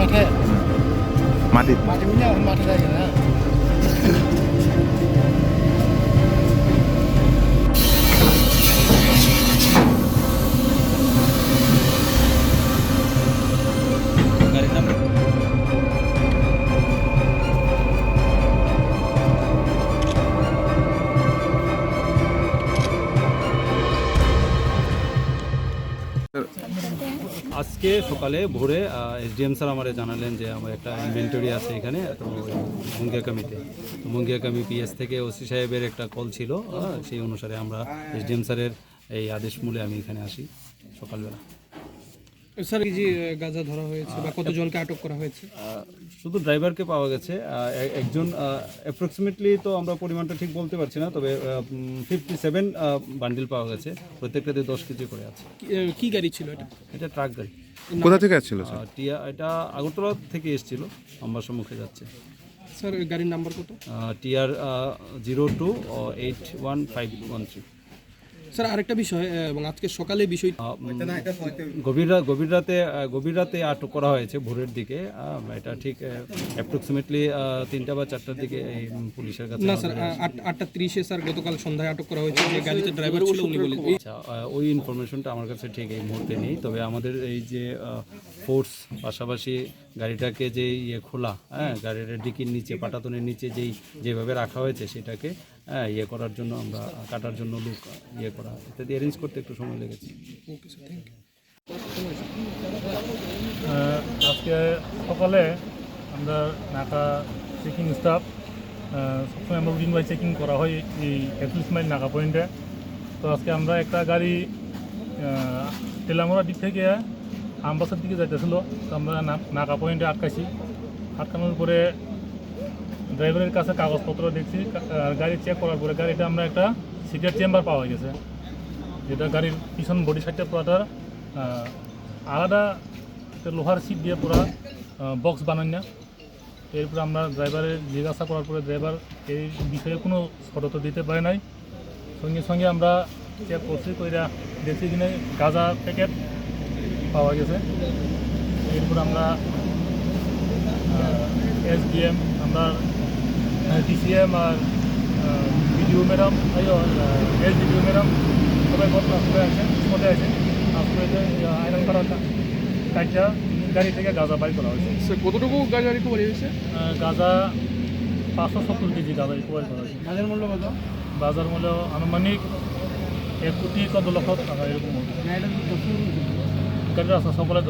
মাঠে মাটি মাঠে মিলে এখন মাঠে যাই না গাড়ির নাম্বার আজকে সকালে ভোরে এসডিএম স্যার আমারে জানালেন যে আমার একটা ইনভেন্টরি আছে এখানে তো মুঙ্গিয়াকামিতে তো মুঙ্গিয়াকামি পিএস থেকে ওসি সাহেবের একটা কল ছিল সেই অনুসারে আমরা এসডিএম স্যারের এই আদেশ মূলে আমি এখানে আসি সকালবেলা। স্যার এই যে গাঁজা ধরা হয়েছে বা কতজনকে আটক করা হয়েছে? শুধু ড্রাইভারকে পাওয়া গেছে, একজন অ্যাপ্রক্সিমেটলি তো আমরা পরিমাণটা ঠিক বলতে পারছি না, তবে 57 বান্ডিল পাওয়া গেছে, প্রত্যেকটাতে 10 কেজি করে আছে। কি গাড়ি ছিল এটা? এটা ট্রাক গাড়ি। কোথা থেকে আসছিল স্যার? এটা আগরতলা থেকে এসেছিল, আমার সম্মুখে যাচ্ছে। স্যার ওই গাড়ির নাম্বার কত? TR 02815113। স্যার আরেকটা বিষয়, এবং আজকে সকালে বিষয় গভীর রাতে আটক করা হয়েছে ভোরের দিকে, এটা ঠিক অ্যাপ্রক্সিমেটলি 3টা বা 4টার দিকে এই পুলিশের কাছে। না স্যার, 8:30-এ স্যার গতকাল সন্ধ্যায় আটক করা হয়েছে, যে গাড়িতে ড্রাইভার ছিল উনি বলেন। আচ্ছা, ওই ইনফরমেশনটা আমার কাছে ঠিক এই মুহূর্তে নেই, তবে আমাদের এই যে ফোর্স পাশাপাশি গাড়িটাকে যে খোলা, গাড়ির ডিকির নিচে পাটাতনের নিচে যেভাবে রাখা হয়েছে সেটাকে ইয়ে করার জন্য, আমরা কাটার জন্য লুক করা ইত্যাদি অ্যারেঞ্জ করতে একটু সময় লেগেছে। Okay sir, thank you. আজকে সকালে আমরা নাকা চেকিং স্টাফ সবসময় আমরা রুটিন ওয়াইজ চেকিং করা হয় এই 41 মাইল নাকা পয়েন্টে। তো আজকে আমরা একটা গাড়ি তেলামোড়ার দিক থেকে আমবাসার দিকে যাইতেছিল, তো আমরা নাকা পয়েন্টে আটকানোর পরে ড্রাইভারের কাছে কাগজপত্র দেখছি, গাড়ি চেক করার পরে গাড়িটা আমরা একটা সিক্রেট চেম্বার পাওয়া গেছে, যেটা গাড়ির পিছন বডি সাইডটা পুরাটার আলাদা লোহার সিট দিয়ে পুরা বক্স বানান না। এরপরে আমরা ড্রাইভারের জিজ্ঞাসা করার পরে ড্রাইভার এই বিষয়ে কোনো সতর্ক দিতে পারে নাই। সঙ্গে সঙ্গে আমরা চেক করছি, কইরা দেখছি কিনে গাঁজা প্যাকেট পাওয়া গেছে। এরপর আমরা SDM, আমরা DCM আর BDO ম্যাডাম, SDO ম্যাডাম সবাই ঘটনাস্থলে আছে, স্পটে আছে। আসলে আইরন করা কাজটা গাড়ি থেকে গাঁজা বাই করা হয়েছে। স্যার কতটুকু গাঁজা রিকভারি হয়েছে? গাঁজা 570 কেজি গাঁজা রিকভারি করা হয়েছে। বাজার মূল্য কত? বাজার মূল্য আনুমানিক 1 কোটি 14 লক্ষ টাকা এরকম। গাড়িটা আছে সকলে